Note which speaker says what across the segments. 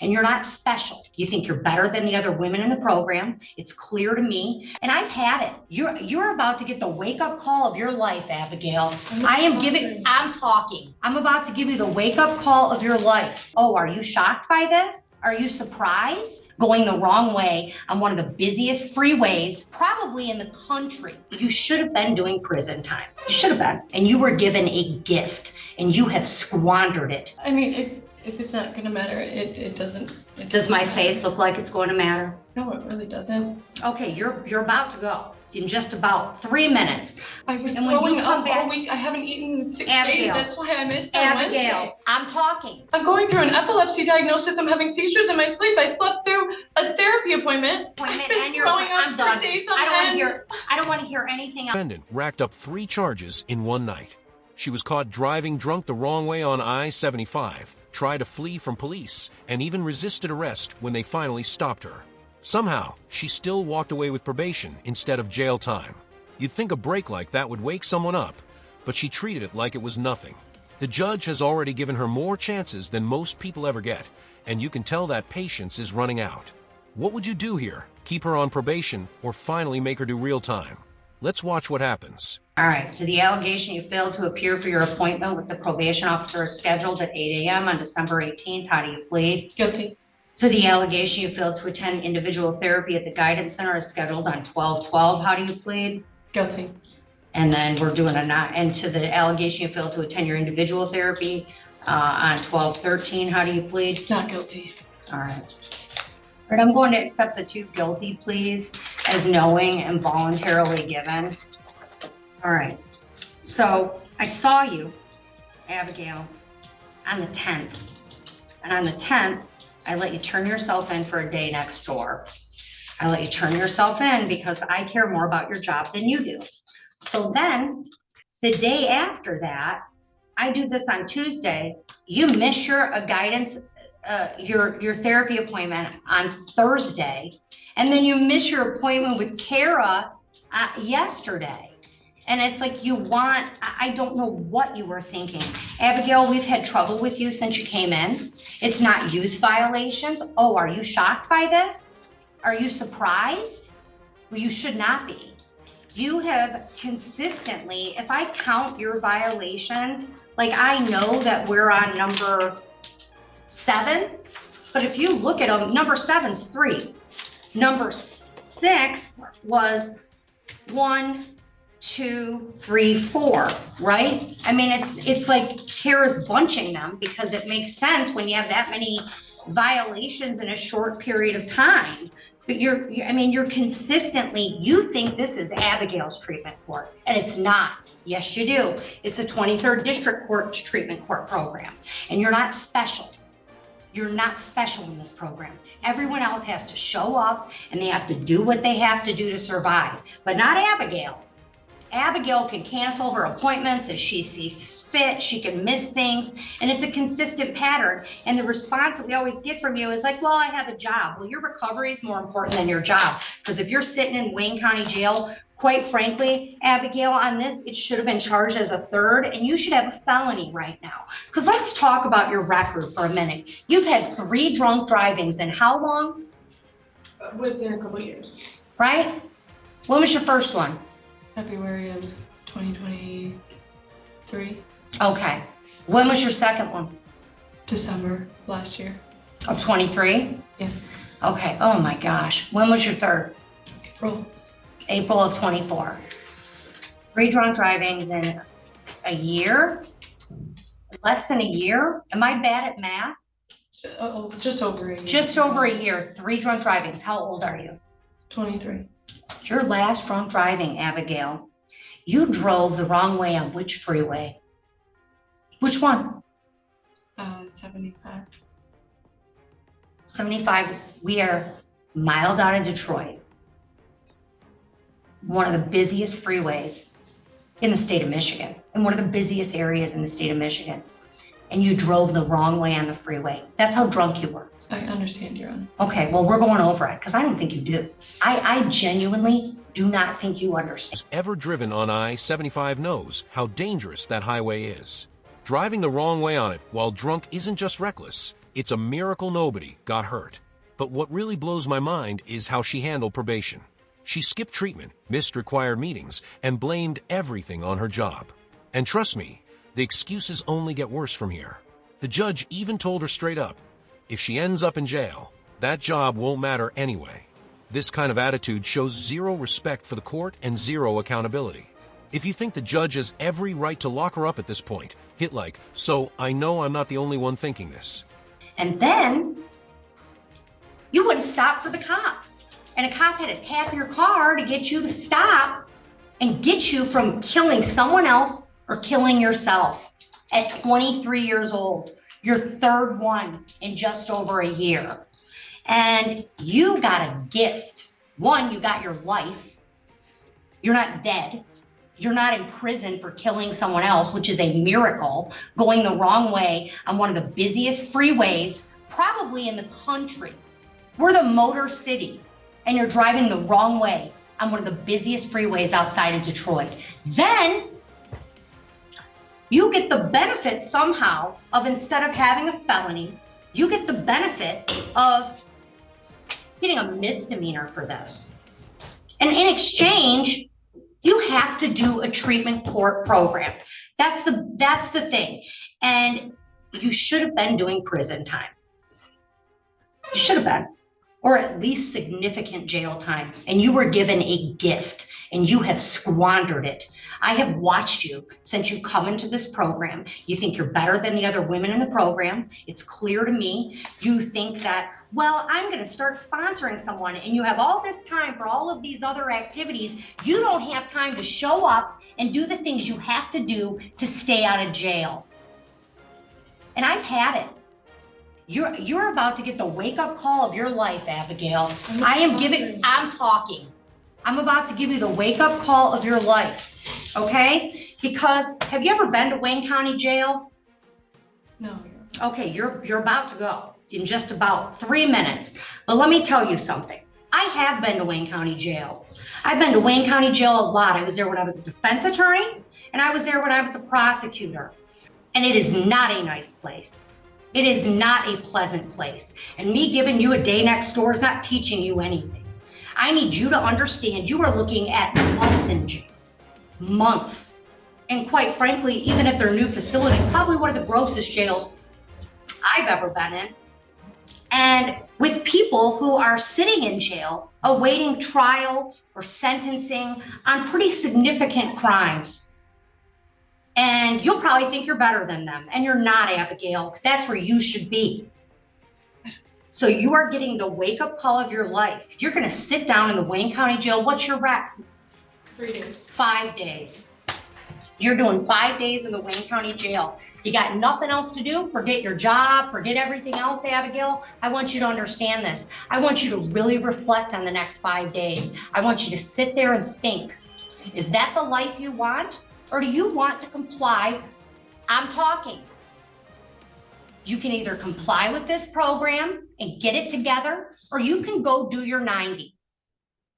Speaker 1: And you're not special. You think you're better than the other women in the program. It's clear to me. And I've had it. You're about to get the wake-up call of your life, Abigail. I'm talking. I'm about to give you the wake-up call of your life. Oh, are you shocked by this? Are you surprised? Going the wrong way on one of the busiest freeways, probably in the country. You should have been doing prison time. You should have been. And you were given a gift, and you have squandered it.
Speaker 2: I mean, if it's not gonna matter, it doesn't.
Speaker 1: Does my face look like it's going to matter?
Speaker 2: No, it really doesn't.
Speaker 1: Okay, you're about to go in just about 3 minutes.
Speaker 2: I was
Speaker 1: And when
Speaker 2: throwing
Speaker 1: you come
Speaker 2: up
Speaker 1: back-
Speaker 2: all week. I haven't eaten in 6
Speaker 1: Abigail.
Speaker 2: days. That's why I missed on Wednesday.
Speaker 1: Abigail, I'm talking.
Speaker 2: I'm going through an epilepsy diagnosis. I'm having seizures in my sleep. I slept through a therapy appointment. I've been throwing up
Speaker 1: I'm done.
Speaker 2: for days on
Speaker 1: I
Speaker 2: end.
Speaker 1: don't want to hear anything else.
Speaker 3: Defendant racked up 3 charges in one night. She was caught driving drunk the wrong way on I-75, tried to flee from police, and even resisted arrest when they finally stopped her. Somehow, she still walked away with probation instead of jail time. You'd think a break like that would wake someone up, but she treated it like it was nothing. The judge has already given her more chances than most people ever get, and you can tell that patience is running out. What would you do here? Keep her on probation or finally make her do real time? Let's watch what happens.
Speaker 1: All right, to the allegation you failed to appear for your appointment with the probation officer is scheduled at 8 a.m. on December 18th. How do you plead?
Speaker 2: Guilty.
Speaker 1: To the allegation you failed to attend individual therapy at the guidance center is scheduled on 12/12. How do you plead?
Speaker 2: Guilty.
Speaker 1: And then we're doing and to the allegation you failed to attend your individual therapy on 12/13. How do you plead?
Speaker 2: Not guilty.
Speaker 1: All right. All right, I'm going to accept the 2 guilty pleas as knowing and voluntarily given. All right. So I saw you, Abigail, on the 10th. And on the 10th, I let you turn yourself in for a day next door. I let you turn yourself in because I care more about your job than you do. So then the day after that, I do this on Tuesday. You miss your guidance, your therapy appointment on Thursday, and then you miss your appointment with Kara yesterday. And it's like I don't know what you were thinking. Abigail, we've had trouble with you since you came in. It's not use violations. Oh, are you shocked by this? Are you surprised? Well, you should not be. You have consistently, if I count your violations, like I know that we're on number 7, but if you look at them, number 7's 3. Number 6 was 1, 2, 3, 4, right? I mean, it's like Kara's bunching them because it makes sense when you have that many violations in a short period of time. But you're consistently, you think this is Abigail's treatment court, and it's not. Yes, you do. It's a 23rd District Court's treatment court program, and you're not special. You're not special in this program. Everyone else has to show up, and they have to do what they have to do to survive, but not Abigail. Abigail can cancel her appointments as she sees fit. She can miss things, and it's a consistent pattern. And the response that we always get from you is like, well, I have a job. Well, your recovery is more important than your job. Because if you're sitting in Wayne County Jail, quite frankly, Abigail, on this, it should have been charged as a 3rd, and you should have a felony right now. Because let's talk about your record for a minute. You've had 3 drunk drivings in how long?
Speaker 2: Within a couple of years.
Speaker 1: Right? When was your first one?
Speaker 2: February of 2023.
Speaker 1: Okay. When was your second one?
Speaker 2: December last year.
Speaker 1: Of 23?
Speaker 2: Yes.
Speaker 1: Okay. Oh my gosh. When was your 3rd?
Speaker 2: April.
Speaker 1: April of 24. 3 drunk drivings in a year? Less than a year? Am I bad at math?
Speaker 2: Just over a year.
Speaker 1: Just over a year. 3 drunk drivings. How old are you?
Speaker 2: 23.
Speaker 1: Your last drunk driving, Abigail, you drove the wrong way on which freeway? Which one?
Speaker 2: 75.
Speaker 1: 75 we are miles out of Detroit. One of the busiest freeways in the state of Michigan, and one of the busiest areas in the state of Michigan. And you drove the wrong way on the freeway. That's how drunk you were.
Speaker 2: I understand, Your Honor.
Speaker 1: Okay, well, we're going over it because I don't think you do. I genuinely do not think you understand.
Speaker 3: Who's ever driven on I-75 knows how dangerous that highway is. Driving the wrong way on it while drunk isn't just reckless, It's a miracle nobody got hurt. But what really blows my mind is how she handled probation. She skipped treatment, missed required meetings, and blamed everything on her job. And trust me, the excuses only get worse from here. The judge even told her straight up, if she ends up in jail, that job won't matter anyway. This kind of attitude shows zero respect for the court and zero accountability. If you think the judge has every right to lock her up at this point, hit like, so I know I'm not the only one thinking this.
Speaker 1: And then you wouldn't stop for the cops. And a cop had to tap your car to get you to stop and get you from killing someone else or killing yourself at 23 years old, your third one in just over a year. And you got a gift. One, you got your life. You're not dead. You're not in prison for killing someone else, which is a miracle, going the wrong way on one of the busiest freeways, probably in the country. We're the Motor City, and you're driving the wrong way on one of the busiest freeways outside of Detroit. Then you get the benefit somehow of, instead of having a felony, you get the benefit of getting a misdemeanor for this. And in exchange, you have to do a treatment court program. That's the thing. And you should have been doing prison time. You should have been, or at least significant jail time. And you were given a gift and you have squandered it. I have watched you since you come into this program. You think you're better than the other women in the program. It's clear to me. You think that, well, I'm going to start sponsoring someone, and you have all this time for all of these other activities. You don't have time to show up and do the things you have to do to stay out of jail. And I've had it. You're about to get the wake-up call of your life, Abigail. I'm talking. I'm about to give you the wake-up call of your life, okay? Because have you ever been to Wayne County Jail?
Speaker 2: No.
Speaker 1: Okay, you're about to go in just about 3 minutes. But let me tell you something. I have been to Wayne County Jail. I've been to Wayne County Jail a lot. I was there when I was a defense attorney, and I was there when I was a prosecutor. And it is not a nice place. It is not a pleasant place. And me giving you a day next door is not teaching you anything. I need you to understand you are looking at months in jail. Months. And quite frankly, even at their new facility, probably one of the grossest jails I've ever been in. And with people who are sitting in jail, awaiting trial or sentencing on pretty significant crimes. And you'll probably think you're better than them. And you're not, Abigail, because that's where you should be. So you are getting the wake-up call of your life. You're going to sit down in the Wayne County Jail. What's your rec?
Speaker 2: 3 days.
Speaker 1: 5 days. You're doing 5 days in the Wayne County Jail. You got nothing else to do? Forget your job, forget everything else, Abigail. I want you to understand this. I want you to really reflect on the next 5 days. I want you to sit there and think, is that the life you want? Or do you want to comply? I'm talking. You can either comply with this program and get it together, or you can go do your 90.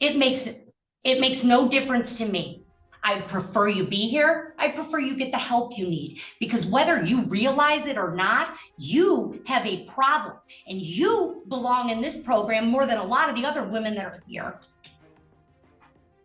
Speaker 1: It makes no difference to me. I'd prefer you be here. I prefer you get the help you need, because whether you realize it or not, you have a problem, and you belong in this program more than a lot of the other women that are here.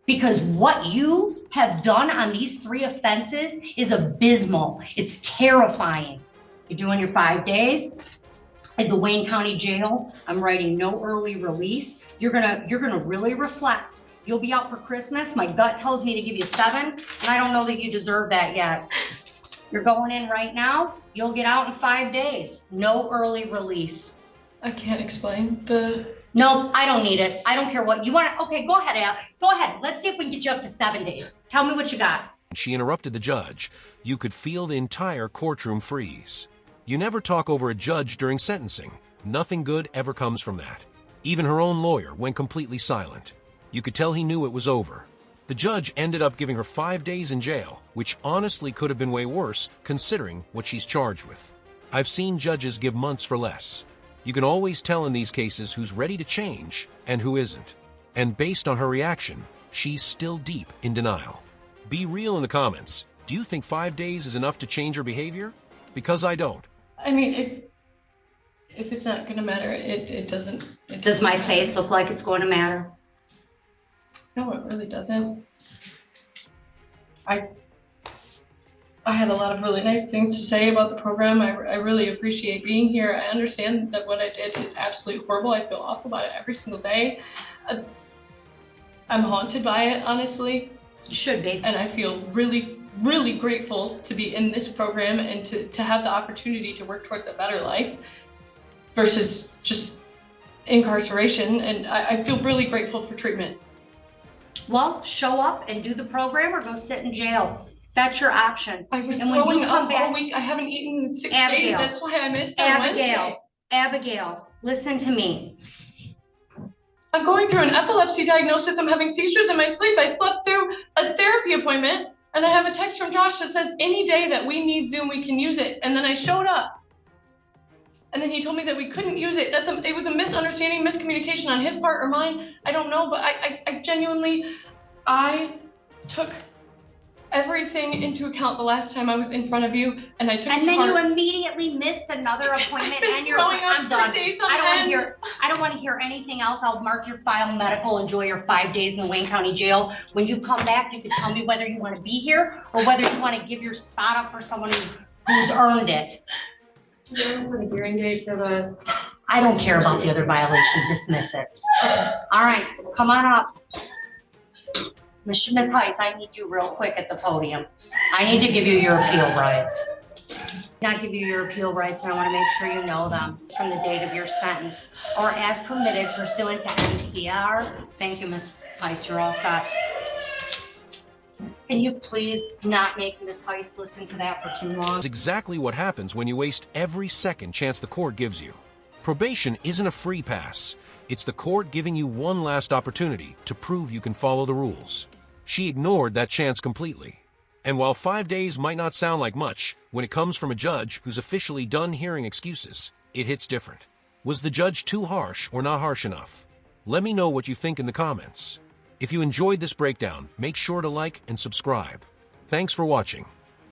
Speaker 1: Because what you have done on these 3 offenses is abysmal. It's terrifying. You're doing your 5 days at the Wayne County Jail. I'm writing no early release. You're gonna really reflect. You'll be out for Christmas. My gut tells me to give you 7, and I don't know that you deserve that yet. You're going in right now. You'll get out in 5 days. No early release.
Speaker 2: I can't explain the...
Speaker 1: No, I don't need it. I don't care what you want. Okay, go ahead, Al. Go ahead. Let's see if we can get you up to 7 days. Tell me what you got.
Speaker 3: She interrupted the judge. You could feel the entire courtroom freeze. You never talk over a judge during sentencing. Nothing good ever comes from that. Even her own lawyer went completely silent. You could tell he knew it was over. The judge ended up giving her 5 days in jail, which honestly could have been way worse considering what she's charged with. I've seen judges give months for less. You can always tell in these cases who's ready to change and who isn't. And based on her reaction, she's still deep in denial. Be real in the comments. Do you think 5 days is enough to change her behavior? Because I don't.
Speaker 2: I mean, if it's not gonna matter, it doesn't.
Speaker 1: Does my face look like it's going to matter?
Speaker 2: No, it really doesn't. I had a lot of really nice things to say about the program. I really appreciate being here. I understand that what I did is absolutely horrible. I feel awful about it every single day. I'm haunted by it, honestly.
Speaker 1: You should be.
Speaker 2: And I feel really, really grateful to be in this program and to have the opportunity to work towards a better life versus just incarceration. And I feel really grateful for treatment.
Speaker 1: Well, show up and do the program or go sit in jail. That's your option.
Speaker 2: I was
Speaker 1: And when
Speaker 2: throwing
Speaker 1: you come
Speaker 2: up
Speaker 1: back-
Speaker 2: all week. I haven't eaten in 6
Speaker 1: Abigail.
Speaker 2: days. That's why I missed on Wednesday.
Speaker 1: Abigail, listen to me.
Speaker 2: I'm going through an epilepsy diagnosis. I'm having seizures in my sleep. I slept through a therapy appointment and I have a text from Josh that says any day that we need Zoom, we can use it. And then I showed up. And then he told me that we couldn't use it. It was a misunderstanding, miscommunication on his part or mine. I don't know, but I genuinely, I took everything into account the last time I was in front of you, and I took
Speaker 1: And
Speaker 2: it to
Speaker 1: then
Speaker 2: heart.
Speaker 1: you immediately missed another appointment and you're,
Speaker 2: Throwing up
Speaker 1: I'm
Speaker 2: for
Speaker 1: done.
Speaker 2: days on
Speaker 1: I don't want to
Speaker 2: end.
Speaker 1: hear, I don't want to hear anything else. I'll mark your file medical, enjoy your 5 days in the Wayne County Jail. When you come back, you can tell me whether you want to be here or whether you want to give your spot up for someone who's earned it.
Speaker 4: Do you want to set a hearing date for the?
Speaker 1: I don't care about the other violation, dismiss it. All right, come on up. Miss Heiss, I need you real quick at the podium. I need to give you your appeal rights. Not give you your appeal rights, and I want to make sure you know them from the date of your sentence or as permitted pursuant to MCR. Thank you, Miss Heiss, you're all set. Can you please not make Miss Heiss listen to that for too long?
Speaker 3: That's exactly what happens when you waste every second chance the court gives you. Probation isn't a free pass. It's the court giving you one last opportunity to prove you can follow the rules. She ignored that chance completely. And while 5 days might not sound like much, when it comes from a judge who's officially done hearing excuses, it hits different. Was the judge too harsh or not harsh enough? Let me know what you think in the comments. If you enjoyed this breakdown, make sure to like and subscribe. Thanks for watching.